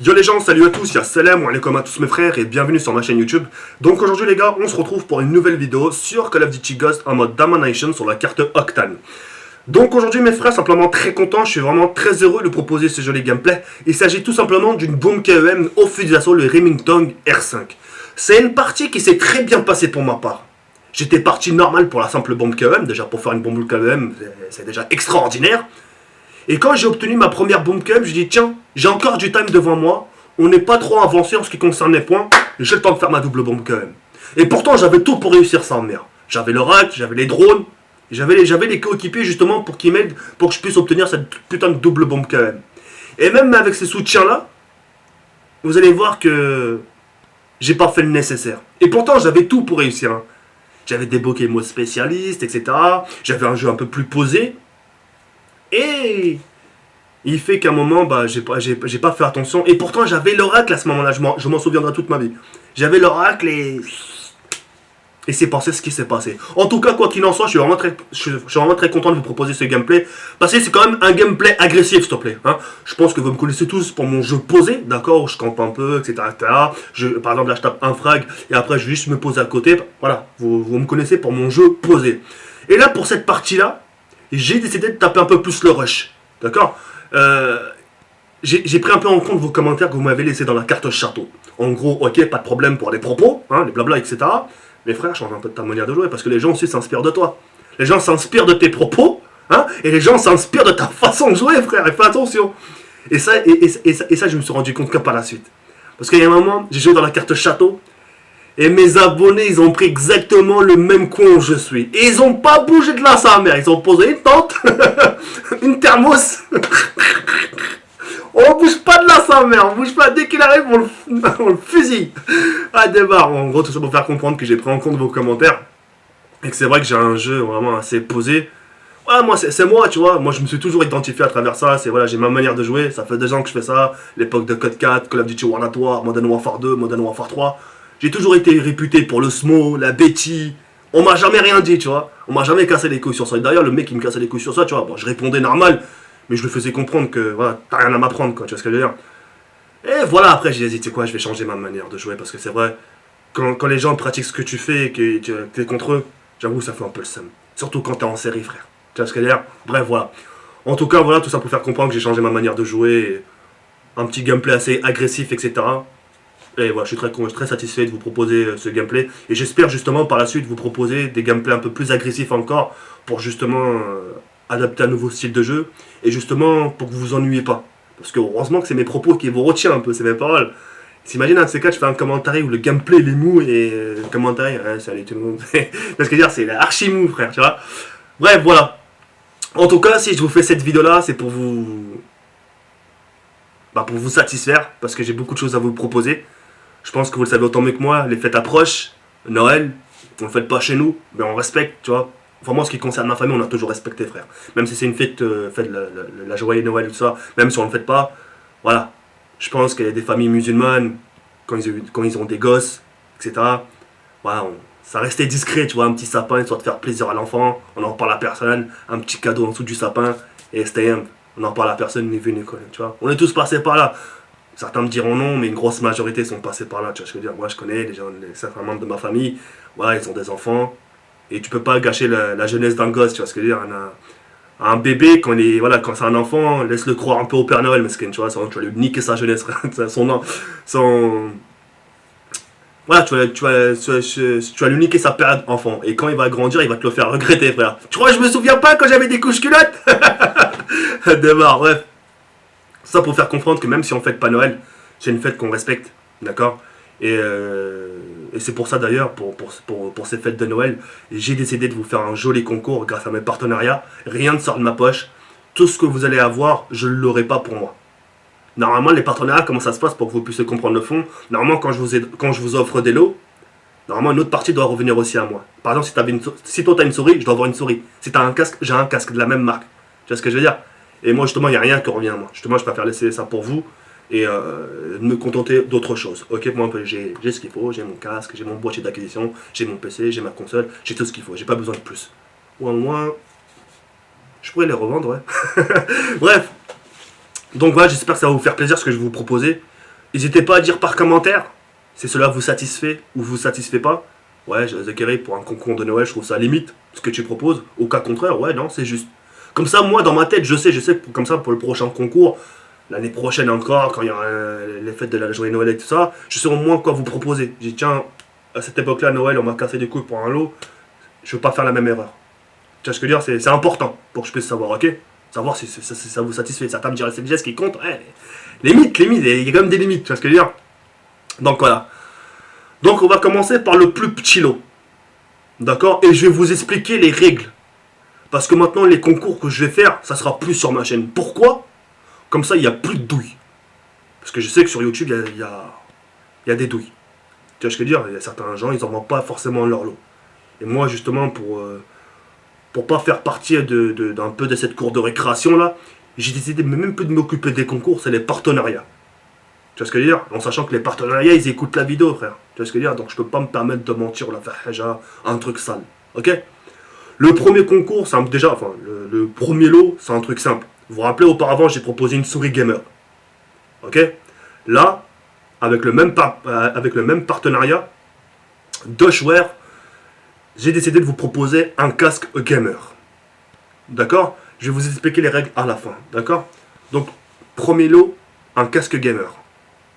Yo les gens, salut à tous, y'a salam ou alaikum à tous mes frères et bienvenue sur ma chaîne YouTube. Donc aujourd'hui les gars, on se retrouve pour une nouvelle vidéo sur Call of Duty Ghost en mode Domination sur la carte Octane. Donc aujourd'hui mes frères, simplement très content, je suis vraiment très heureux de proposer ce joli gameplay. Il s'agit tout simplement d'une bombe KEM au fusil d'assaut, le Remington R5. C'est une partie qui s'est très bien passée pour ma part. J'étais parti normal pour la simple bombe KEM, déjà pour faire une bombe KEM, c'est déjà extraordinaire. Et quand j'ai obtenu ma première bombe KEM, je dis tiens, j'ai encore du time devant moi, on n'est pas trop avancé en ce qui concerne les points, j'ai le temps de faire ma double bombe KEM. Et pourtant j'avais tout pour réussir ça en merde. J'avais le rack, j'avais les drones, j'avais les coéquipiers justement pour qu'ils m'aident pour que je puisse obtenir cette putain de double bombe KEM. Et même avec ces soutiens là, vous allez voir que j'ai pas fait le nécessaire. Et pourtant j'avais tout pour réussir. Hein. J'avais débloqué le mode spécialiste, etc. J'avais un jeu un peu plus posé. Et il fait qu'à un moment, bah, j'ai pas fait attention. Et pourtant, j'avais l'oracle à ce moment-là. Je m'en souviendrai toute ma vie. J'avais l'oracle et c'est passé ce qui s'est passé. En tout cas, quoi qu'il en soit, je suis vraiment très content de vous proposer ce gameplay. Parce que c'est quand même un gameplay agressif, s'il te plaît. Hein. Je pense que vous me connaissez tous pour mon jeu posé, d'accord, où je campe un peu, etc. Par exemple, là, je tape un frag et après, je vais juste me poser à côté. Voilà, vous me connaissez pour mon jeu posé. Et là, pour cette partie-là, j'ai décidé de taper un peu plus le rush. D'accord. J'ai pris un peu en compte vos commentaires que vous m'avez laissés dans la carte château. En gros, ok, pas de problème pour les propos, hein, les blabla, etc. Mais frère, change un peu de ta manière de jouer parce que les gens aussi s'inspirent de toi. Les gens s'inspirent de tes propos, hein, et les gens s'inspirent de ta façon de jouer, frère, et fais attention. Et ça, je me suis rendu compte que par la suite. Parce qu'il y a un moment, j'ai joué dans la carte château, et mes abonnés, ils ont pris exactement le même coin où je suis. Et ils ont pas bougé de là, sa mère. Ils ont posé une tente, une thermos. On bouge pas de là, sa mère. On bouge pas. Dès qu'il arrive, on le fusille. Ah, débarre. En gros, tout ça pour faire comprendre que j'ai pris en compte vos commentaires. Et que c'est vrai que j'ai un jeu vraiment assez posé. Ouais, moi, c'est moi, tu vois. Moi, je me suis toujours identifié à travers ça. C'est voilà, j'ai ma manière de jouer. Ça fait 2 ans que je fais ça. L'époque de Code 4, Call of Duty World at War, Modern Warfare 2, Modern Warfare 3. J'ai toujours été réputé pour le smo, la bêtise. On m'a jamais rien dit, tu vois. On m'a jamais cassé les couilles sur ça. Et d'ailleurs, le mec qui me cassait les couilles sur ça, tu vois, bon, je répondais normal, mais je lui faisais comprendre que, voilà, t'as rien à m'apprendre, quoi, tu vois ce que je veux dire. Et voilà, après, j'ai dit, tu sais quoi, je vais changer ma manière de jouer, parce que c'est vrai, quand les gens pratiquent ce que tu fais et que t'es contre eux, j'avoue, ça fait un peu le seum. Surtout quand t'es en série, frère. Tu vois ce que je veux dire. Bref, voilà. En tout cas, voilà, tout ça pour faire comprendre que j'ai changé ma manière de jouer. Un petit gameplay assez agressif, etc. Et voilà, je suis très satisfait de vous proposer ce gameplay. Et j'espère justement par la suite vous proposer des gameplays un peu plus agressifs encore pour justement adapter un nouveau style de jeu. Et justement pour que vous vous ennuyez pas. Parce que heureusement que c'est mes propos qui vous retiennent un peu, c'est mes paroles. S'imagine un de ces cas, je fais un commentaire où le gameplay il est mou et le commentaire, salut tout le monde. Parce que je veux dire, c'est archi mou, frère, tu vois. Bref, voilà. En tout cas, si je vous fais cette vidéo là, c'est pour vous. Bah, pour vous satisfaire, parce que j'ai beaucoup de choses à vous proposer. Je pense que vous le savez autant mieux que moi, les fêtes approchent, Noël, on le fête pas chez nous, mais on respecte, tu vois. Enfin, moi, ce qui concerne ma famille, on a toujours respecté, frère. Même si c'est une fête, la joyeux Noël et tout ça, même si on le fête pas, voilà. Je pense qu'il y a des familles musulmanes, quand ils ont des gosses, etc., voilà, ça restait discret, tu vois, un petit sapin, histoire de faire plaisir à l'enfant, on en parle à personne, un petit cadeau en dessous du sapin, et stay humble. On en parle à personne, ni vu ni connu, tu vois. On est tous passés par là. Certains me diront non, mais une grosse majorité sont passés par là, tu vois ce que je veux dire. Moi, je connais certains membres de ma famille, ouais, ils ont des enfants, et tu peux pas gâcher la jeunesse d'un gosse, tu vois ce que je veux dire. Un bébé, quand c'est un enfant, laisse-le croire un peu au Père Noël, mesquin, tu vois, tu vas lui niquer sa jeunesse, voilà, tu vas lui niquer sa période enfant, et quand il va grandir, il va te le faire regretter, frère. Tu crois que je me souviens pas quand j'avais des couches culottes. Démarre, bref. Ça pour faire comprendre que même si on fête pas Noël, c'est une fête qu'on respecte, d'accord. Et c'est pour ça d'ailleurs, pour ces fêtes de Noël, j'ai décidé de vous faire un joli concours grâce à mes partenariats. Rien ne sort de ma poche. Tout ce que vous allez avoir, je ne l'aurai pas pour moi. Normalement, les partenariats, comment ça se passe pour que vous puissiez comprendre le fond? Normalement, quand je vous offre des lots, normalement, une autre partie doit revenir aussi à moi. Par exemple, si toi tu as une souris, je dois avoir une souris. Si tu as un casque, j'ai un casque de la même marque. Tu vois ce que je veux dire? Et moi, justement, il n'y a rien qui revient à moi. Justement, je préfère laisser ça pour vous et me contenter d'autre chose. Ok, moi, j'ai ce qu'il faut, j'ai mon casque, j'ai mon boîtier d'acquisition, j'ai mon PC, j'ai ma console, j'ai tout ce qu'il faut, j'ai pas besoin de plus. Ou au moins, je pourrais les revendre, ouais. Bref, donc voilà, j'espère que ça va vous faire plaisir ce que je vais vous proposer. N'hésitez pas à dire par commentaire si cela vous satisfait ou vous satisfait pas. Ouais, Zachary, pour un concours de Noël, je trouve ça limite ce que tu proposes. Au cas contraire, ouais, non, c'est juste. Comme ça, moi, dans ma tête, je sais que comme ça, pour le prochain concours, l'année prochaine encore, quand il y aura les fêtes de la journée de Noël et tout ça, je sais au moins quoi vous proposer. J'ai dit, tiens, à cette époque-là, Noël, on m'a cassé des couilles pour un lot, je veux pas faire la même erreur. Tu vois ce que je veux dire, c'est important pour que je puisse savoir, ok? Savoir si ça vous satisfait. Certains me diraient, c'est le geste qui compte. Ouais, limite, il y a quand même des limites, tu vois ce que je veux dire? Donc voilà. Donc on va commencer par le plus petit lot. D'accord? Et je vais vous expliquer les règles. Parce que maintenant, les concours que je vais faire, ça sera plus sur ma chaîne. Pourquoi? Comme ça, il n'y a plus de douilles. Parce que je sais que sur YouTube, il y a des douilles. Tu vois ce que je veux dire? Il y a certains gens, ils n'en vendent pas forcément leur lot. Et moi, justement, pour pas faire partie d'un peu de cette cour de récréation là, j'ai décidé même plus de m'occuper des concours, c'est les partenariats. Tu vois ce que je veux dire? En sachant que les partenariats, ils écoutent la vidéo, frère. Tu vois ce que je veux dire? Donc je peux pas me permettre de mentir ou la faire un truc sale. Ok? Le premier concours, le premier lot, c'est un truc simple. Vous vous rappelez, auparavant, j'ai proposé une souris gamer. Ok? Là, avec le même partenariat, Doshware, j'ai décidé de vous proposer un casque gamer. D'accord? Je vais vous expliquer les règles à la fin. D'accord? Donc, premier lot, un casque gamer.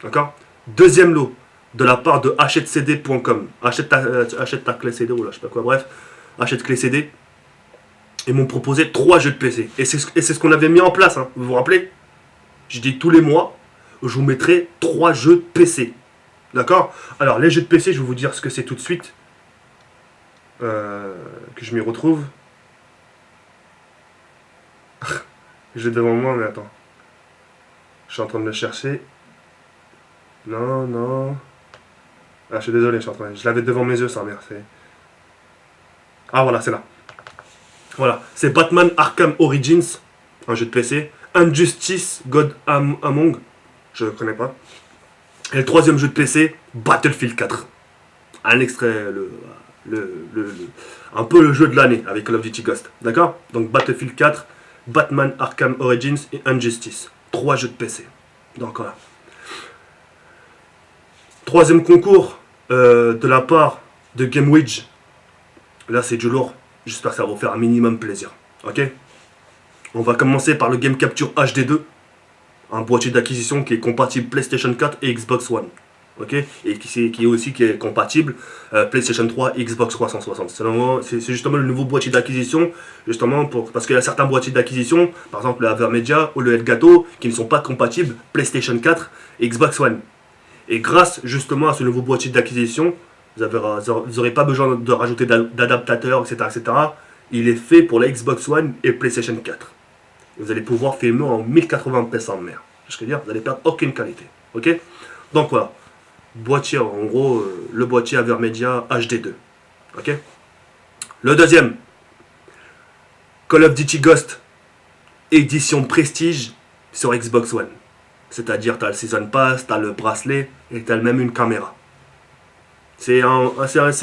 D'accord? Deuxième lot, de la part de achetecd.com. Achète ta clé CD, ou là, je sais pas quoi, bref. Achète clé CD. Ils m'ont proposé 3 jeux de PC. Et c'est ce qu'on avait mis en place, hein. Vous vous rappelez? J'ai dit tous les mois, je vous mettrai 3 jeux de PC. D'accord? Alors, les jeux de PC, je vais vous dire ce que c'est tout de suite. Que je m'y retrouve. J'ai devant moi, mais attends. Je suis en train de le chercher. Non. Ah, je suis désolé, je l'avais devant mes yeux, ça, merde. Ah, voilà, c'est là. Voilà, c'est Batman Arkham Origins, un jeu de PC. Injustice God Among, je ne connais pas. Et le troisième jeu de PC, Battlefield 4. Un extrait, un peu le jeu de l'année avec Call of Duty Ghost. D'accord? Donc Battlefield 4, Batman Arkham Origins et Injustice. 3 jeux de PC. Donc voilà. Troisième concours de la part de GameWidge. Là, c'est du lourd. J'espère que ça va vous faire un minimum plaisir. Ok? On va commencer par le Game Capture HD2. Un boîtier d'acquisition qui est compatible PlayStation 4 et Xbox One. Ok? Et qui est compatible PlayStation 3 et Xbox 360. C'est justement le nouveau boîtier d'acquisition. Justement, parce qu'il y a certains boîtiers d'acquisition, par exemple le Avermedia ou le Elgato, qui ne sont pas compatibles PlayStation 4 et Xbox One. Et grâce justement à ce nouveau boîtier d'acquisition, vous n'aurez pas besoin de rajouter d'adaptateurs, etc. Il est fait pour la Xbox One et PlayStation 4. Et vous allez pouvoir filmer en 1080p sans mer. Je veux dire, vous n'allez perdre aucune qualité. Ok? Donc voilà. Boîtier, en gros, le boîtier Avermedia HD2. Ok? Le deuxième, Call of Duty Ghost, édition Prestige sur Xbox One. C'est-à-dire, tu as le Season Pass, tu as le bracelet et tu as même une caméra. C'est le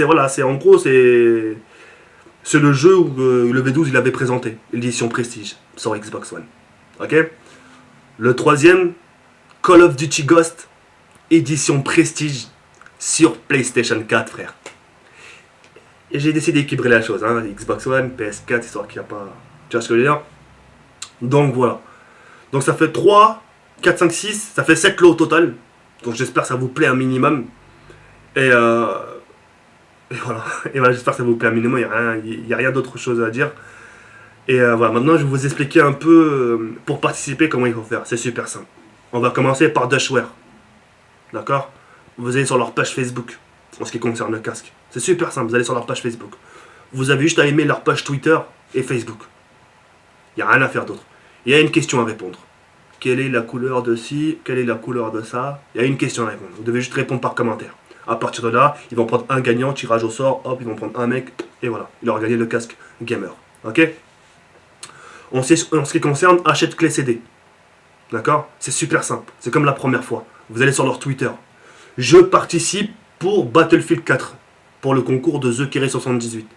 jeu où le V12 il avait présenté, l'édition Prestige sur Xbox One. Ok? Le troisième, Call of Duty Ghost, édition Prestige sur PlayStation 4, frère. Et j'ai décidé d'équilibrer la chose, hein. Xbox One, PS4, histoire qu'il n'y a pas. Tu vois ce que je veux dire? Donc voilà. Donc ça fait 3, 4, 5, 6, ça fait 7 lots au total. Donc j'espère que ça vous plaît un minimum. Et voilà, j'espère que ça vous plaît un minimum, il n'y a rien d'autre chose à dire. Et voilà, maintenant je vais vous expliquer un peu pour participer comment il faut faire. C'est super simple. On va commencer par Doshware. D'accord? Vous allez sur leur page Facebook, en ce qui concerne le casque. C'est super simple, vous allez sur leur page Facebook. Vous avez juste à aimer leur page Twitter et Facebook. Il n'y a rien à faire d'autre. Il y a une question à répondre. Quelle est la couleur de ci? Quelle est la couleur de ça? Il y a une question à répondre. Vous devez juste répondre par commentaire. À partir de là, ils vont prendre un gagnant, tirage au sort, hop, ils vont prendre un mec, et voilà, il aura gagné le casque gamer. Ok? En ce qui concerne achète clé CD. D'accord? C'est super simple. C'est comme la première fois. Vous allez sur leur Twitter. Je participe pour Battlefield 4. Pour le concours de The Kerry 78.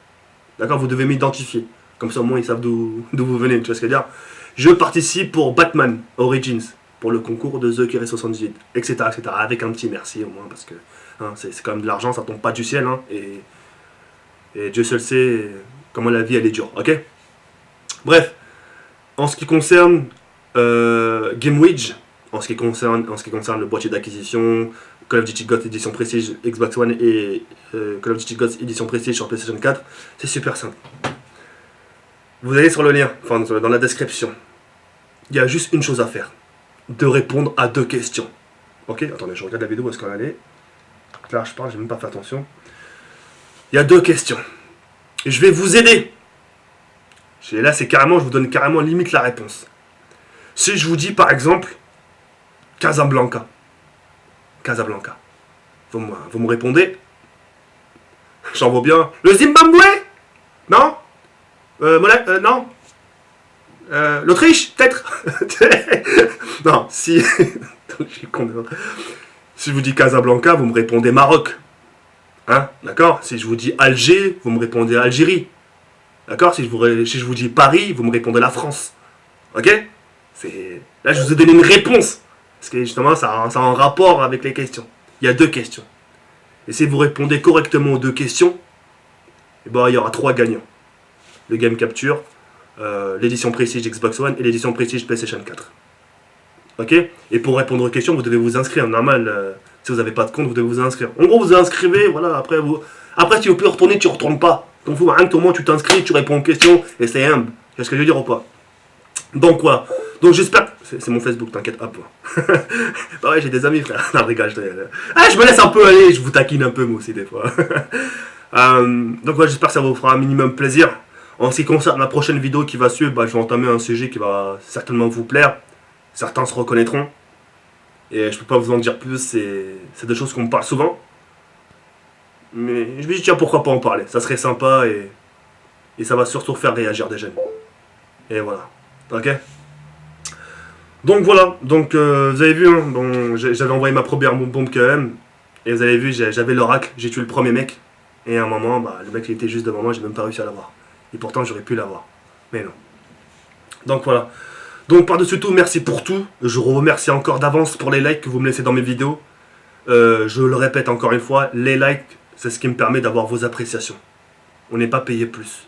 D'accord? Vous devez m'identifier. Comme ça, au moins, ils savent d'où vous venez. Tu vois ce que je veux dire? Je participe pour Batman Origins. pour le concours de The Kere 78, etc., etc. Avec un petit merci au moins, parce que hein, c'est quand même de l'argent, ça tombe pas du ciel, hein, et Dieu seul sait comment la vie elle est dure, ok. Bref, en ce qui concerne GameWidge, en ce qui concerne le boîtier d'acquisition, Call of Duty Ghost édition Prestige Xbox One et Call of Duty Ghost édition Prestige sur PlayStation 4, c'est super simple. Vous allez sur le lien, enfin dans la description. Il y a juste une chose à faire, de répondre à 2 questions. Ok, attendez, je regarde la vidéo, où est-ce qu'on allait. Là, je parle, j'ai même pas fait attention. Il y a 2 questions. Et je vais vous aider. Et là, c'est carrément, je vous donne carrément limite la réponse. Si je vous dis par exemple Casablanca, vous me répondez. J'en vois bien. Le Zimbabwe? Non? Non? L'Autriche, peut-être. Non, si. Si je vous dis Casablanca, vous me répondez Maroc. Hein? D'accord? Si je vous dis Alger, vous me répondez Algérie. D'accord? Si je vous dis Paris, vous me répondez la France. Ok? Là, je vous ai donné une réponse. Parce que justement, ça a un rapport avec les questions. Il y a 2 questions. Et si vous répondez correctement aux 2 questions, eh ben, il y aura 3 gagnants. Le Game Capture, l'édition Prestige Xbox One et l'édition Prestige PlayStation 4. Ok? Et pour répondre aux questions, vous devez vous inscrire. Normal, si vous n'avez pas de compte, vous devez vous inscrire. En gros, vous inscrivez, voilà, après, si vous pouvez retourner, tu ne retournes pas. Donc, rien que au moins, tu t'inscris, tu réponds aux questions, et c'est humble. Qu'est-ce que je veux dire ou pas? Donc, voilà. Donc, j'espère. C'est mon Facebook, t'inquiète pas. Bah ouais, j'ai des amis, frère. Non, regarde, je me laisse un peu aller, je vous taquine un peu, moi aussi, des fois. Donc, ouais, j'espère que ça vous fera un minimum plaisir. En ce qui concerne la prochaine vidéo qui va suivre, bah, je vais entamer un sujet qui va certainement vous plaire. Certains se reconnaîtront. Et je peux pas vous en dire plus, c'est des choses qu'on me parle souvent. Mais je me dis, tiens, pourquoi pas en parler? Ça serait sympa et ça va surtout faire réagir des jeunes. Et voilà. Ok? Donc voilà. Donc vous avez vu, hein, bon, j'avais envoyé ma première bombe quand même. Et vous avez vu, j'avais l'oracle, j'ai tué le premier mec. Et à un moment, bah, le mec il était juste devant moi, j'ai même pas réussi à l'avoir. Et pourtant j'aurais pu l'avoir. Mais non. Donc voilà. Donc par-dessus tout, merci pour tout. Je vous remercie encore d'avance pour les likes que vous me laissez dans mes vidéos. Je le répète encore une fois, les likes, c'est ce qui me permet d'avoir vos appréciations. On n'est pas payé plus.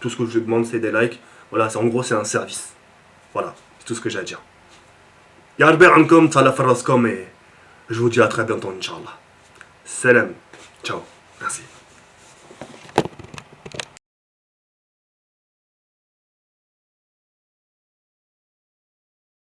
Tout ce que je vous demande, c'est des likes. Voilà, en gros, c'est un service. Voilà, c'est tout ce que j'ai à dire. Yarber ankom, tsala faraskom, et je vous dis à très bientôt, Inch'Allah. Salam. Ciao. Merci.